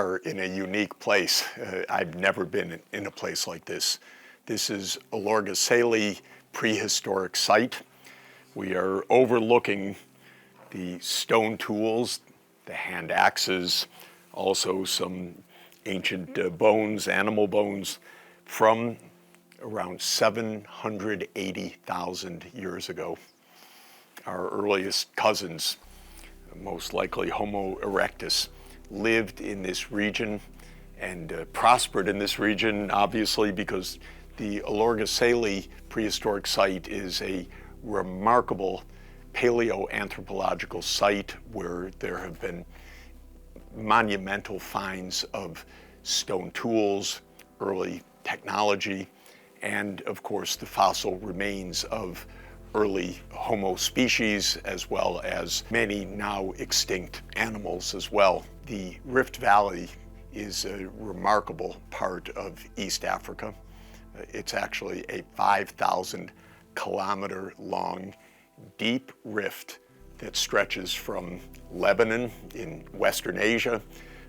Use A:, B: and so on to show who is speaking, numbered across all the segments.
A: are in a unique place. I've never been in a place like this. This is Olorgesailie Prehistoric Site. We are overlooking the stone tools, the hand axes, also some ancient bones, animal bones, from around 780,000 years ago. Our earliest cousins, most likely Homo erectus, lived in this region and prospered in this region, obviously, because the Olorgesailie Prehistoric Site is a remarkable paleoanthropological site where there have been monumental finds of stone tools, early technology, and of course the fossil remains of early Homo species, as well as many now extinct animals as well. The Rift Valley is a remarkable part of East Africa. It's actually a 5,000 kilometer long deep rift that stretches from Lebanon in Western Asia,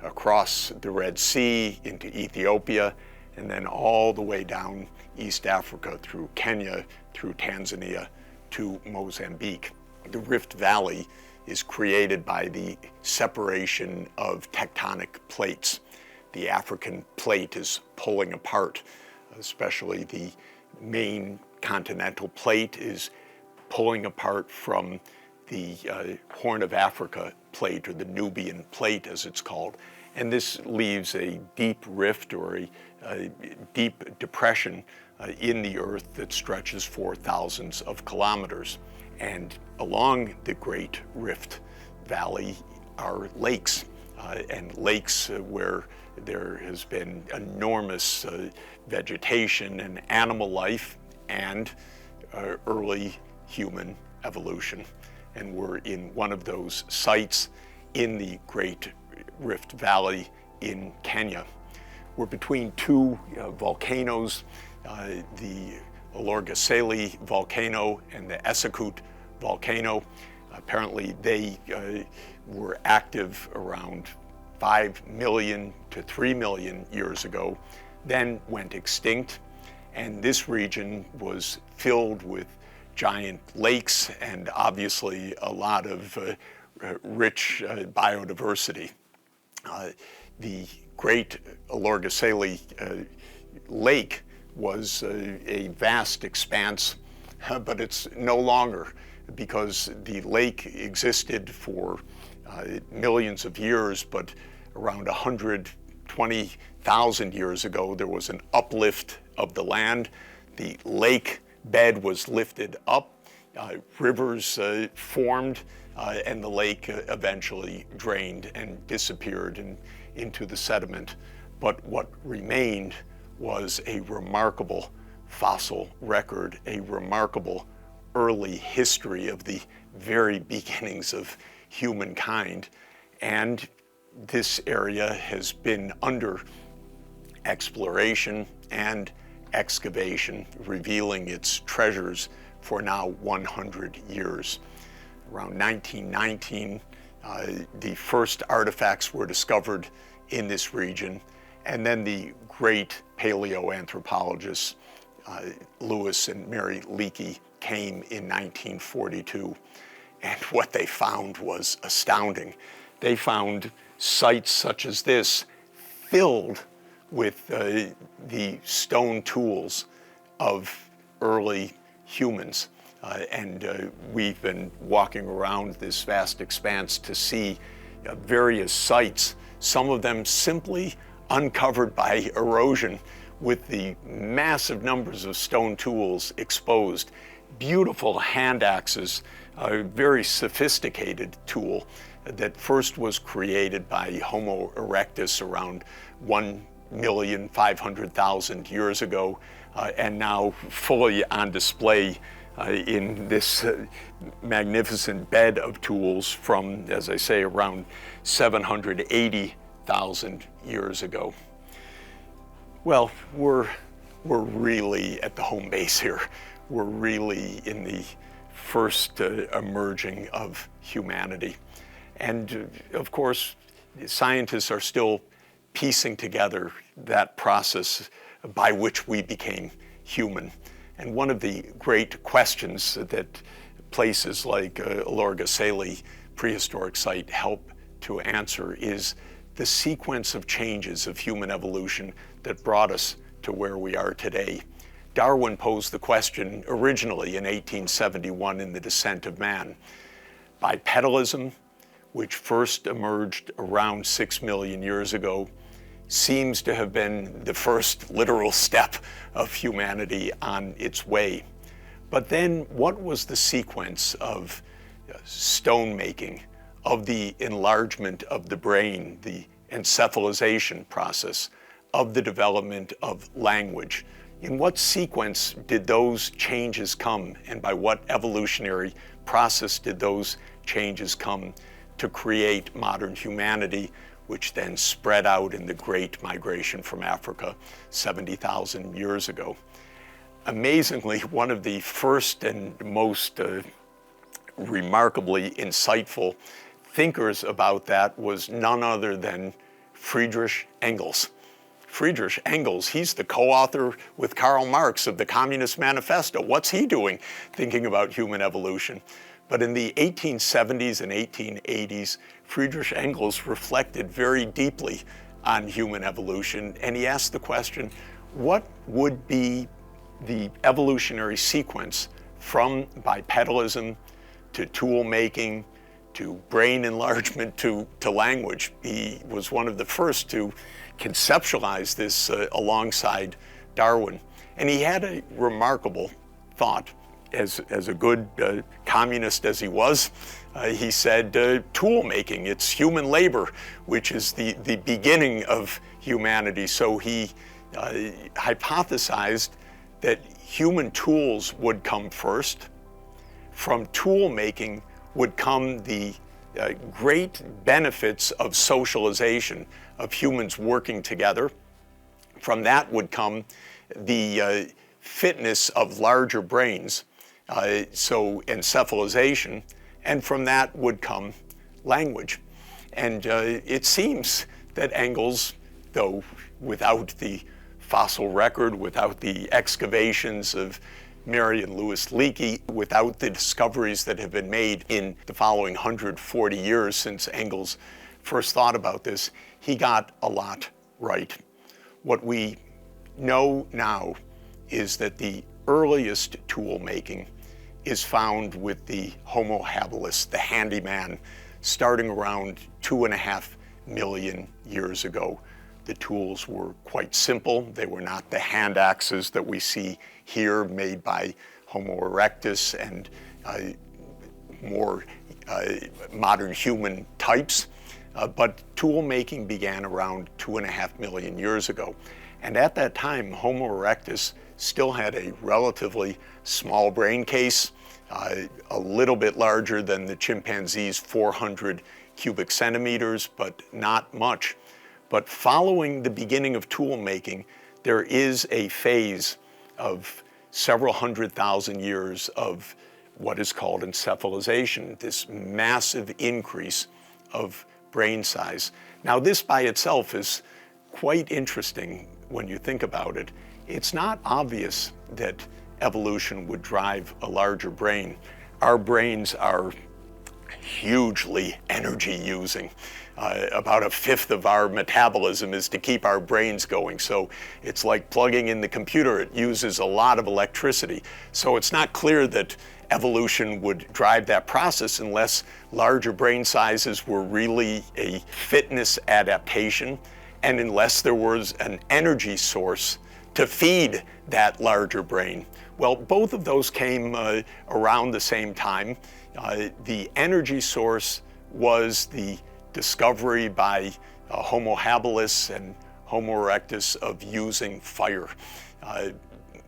A: across the Red Sea into Ethiopia, and then all the way down East Africa through Kenya, through Tanzania, to Mozambique. The Rift Valley is created by the separation of tectonic plates. The African plate is pulling apart, especially the main continental plate is pulling apart from the Horn of Africa plate, or the Nubian plate as it's called. And this leaves a deep rift, or a deep depression in the earth that stretches for thousands of kilometers. And along the Great Rift Valley are lakes, and lakes where there has been enormous vegetation and animal life and early human evolution. And we're in one of those sites in the Great Rift Valley in Kenya. We're between two volcanoes, the Olorgesailie volcano and the Esakut volcano. Apparently they were active around 5 million to 3 million years ago, then went extinct. And this region was filled with giant lakes and obviously a lot of rich biodiversity. The Great Olorgesailie Lake was a vast expanse, but it's no longer, because the lake existed for millions of years, but around 120,000 years ago there was an uplift of the land. The lake bed was lifted up, rivers formed, and the lake eventually drained and disappeared into the sediment. But what remained was a remarkable fossil record, a remarkable early history of the very beginnings of humankind. And this area has been under exploration and excavation, revealing its treasures for now 100 years. Around 1919, the first artifacts were discovered in this region, and then the great paleoanthropologists Lewis and Mary Leakey came in 1942, and what they found was astounding. They found sites such as this filled with the stone tools of early humans. And we've been walking around this vast expanse to see various sites, some of them simply uncovered by erosion, with the massive numbers of stone tools exposed. Beautiful hand axes, a very sophisticated tool that first was created by Homo erectus around 1,500,000 years ago, and now fully on display in this magnificent bed of tools from, as I say, around 780,000 years ago. Well, we're really at the home base here. We're really in the first emerging of humanity. And of course, scientists are still piecing together that process by which we became human. And one of the great questions that places like Olorgesailie Prehistoric Site help to answer is the sequence of changes of human evolution that brought us to where we are today. Darwin posed the question originally in 1871 in The Descent of Man. Bipedalism, which first emerged around 6 million years ago, seems to have been the first literal step of humanity on its way. But then what was the sequence of stone making, of the enlargement of the brain, the encephalization process, of the development of language? In what sequence did those changes come, and by what evolutionary process did those changes come to create modern humanity, which then spread out in the Great Migration from Africa 70,000 years ago? Amazingly, one of the first and most remarkably insightful thinkers about that was none other than Friedrich Engels. Friedrich Engels, he's the co-author with Karl Marx of the Communist Manifesto. What's he doing thinking about human evolution? But in the 1870s and 1880s, Friedrich Engels reflected very deeply on human evolution, and he asked the question, what would be the evolutionary sequence from bipedalism to tool making, to brain enlargement, to language? He was one of the first to conceptualize this alongside Darwin. And he had a remarkable thought. As a good communist as he was, he said, tool making, it's human labor, which is the beginning of humanity. So he hypothesized that human tools would come first. From tool making would come the great benefits of socialization, of humans working together. From that would come the fitness of larger brains, so encephalization, and from that would come language. And it seems that Engels, though without the fossil record, without the excavations of Mary and Louis Leakey, without the discoveries that have been made in the following 140 years since Engels first thought about this, he got a lot right. What we know now is that the earliest tool making is found with the Homo habilis, the handyman, starting around 2.5 million years ago. The tools were quite simple. They were not the hand axes that we see here made by Homo erectus and more modern human types. But tool making began around 2.5 million years ago. And at that time, Homo erectus still had a relatively small brain case, a little bit larger than the chimpanzee's 400 cubic centimeters, but not much. But following the beginning of tool making, there is a phase of several 100,000 years of what is called encephalization, this massive increase of brain size. Now, this by itself is quite interesting when you think about it. It's not obvious that evolution would drive a larger brain. Our brains are hugely energy using. About 1/5 of our metabolism is to keep our brains going. So it's like plugging in the computer. It uses a lot of electricity. So it's not clear that evolution would drive that process unless larger brain sizes were really a fitness adaptation, and unless there was an energy source to feed that larger brain. Well, both of those came around the same time. The energy source was the discovery by Homo habilis and Homo erectus of using fire,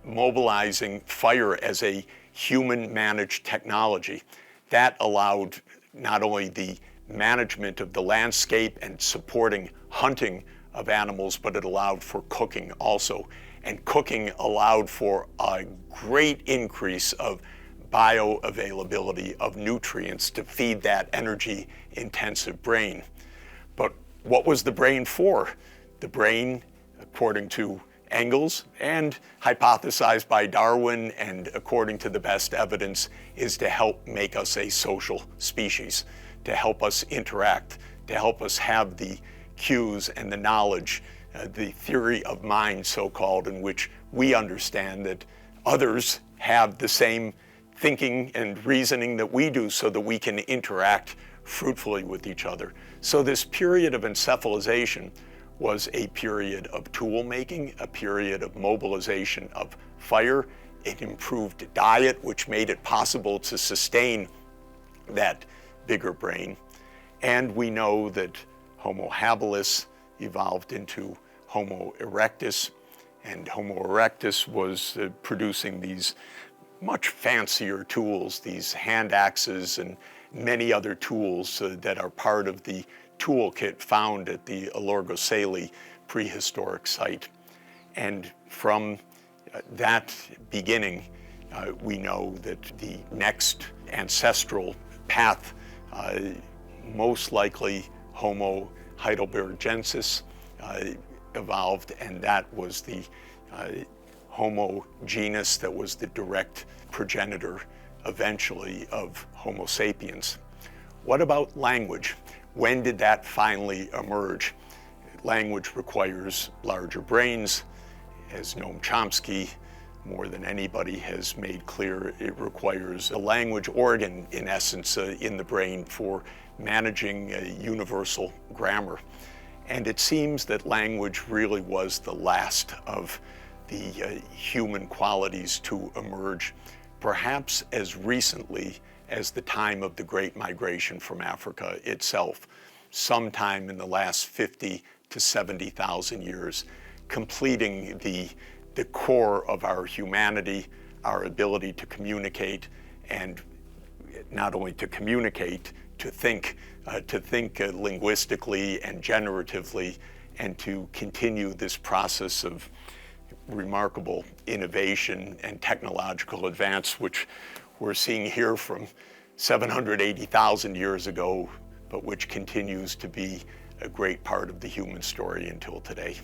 A: mobilizing fire as a human-managed technology. That allowed not only the management of the landscape and supporting hunting of animals, but it allowed for cooking also. And cooking allowed for a great increase of bioavailability of nutrients to feed that energy-intensive brain. But what was the brain for? The brain, according to Engels and hypothesized by Darwin and according to the best evidence, is to help make us a social species, to help us interact, to help us have the cues and the knowledge, the theory of mind, so-called, in which we understand that others have the same thinking and reasoning that we do so that we can interact fruitfully with each other. So this period of encephalization was a period of tool making, a period of mobilization of fire. It improved diet, which made it possible to sustain that bigger brain. And we know that Homo habilis evolved into Homo erectus, and Homo erectus was producing these much fancier tools, these hand axes and many other tools that are part of the toolkit found at the Olorgesailie prehistoric site. And from that beginning, we know that the next ancestral path, most likely Homo heidelbergensis, evolved, and that was the Homo genus that was the direct progenitor eventually of Homo sapiens. What about language? When did that finally emerge? Language requires larger brains. As Noam Chomsky, more than anybody, has made clear, it requires a language organ, in essence, in the brain for managing universal grammar. And it seems that language really was the last of the human qualities to emerge, perhaps as recently as the time of the Great Migration from Africa itself, sometime in the last 50 to 70,000 years, completing the core of our humanity, our ability to communicate, and not only to communicate, to think linguistically and generatively, and to continue this process of remarkable innovation and technological advance, which we're seeing here from 780,000 years ago, but which continues to be a great part of the human story until today.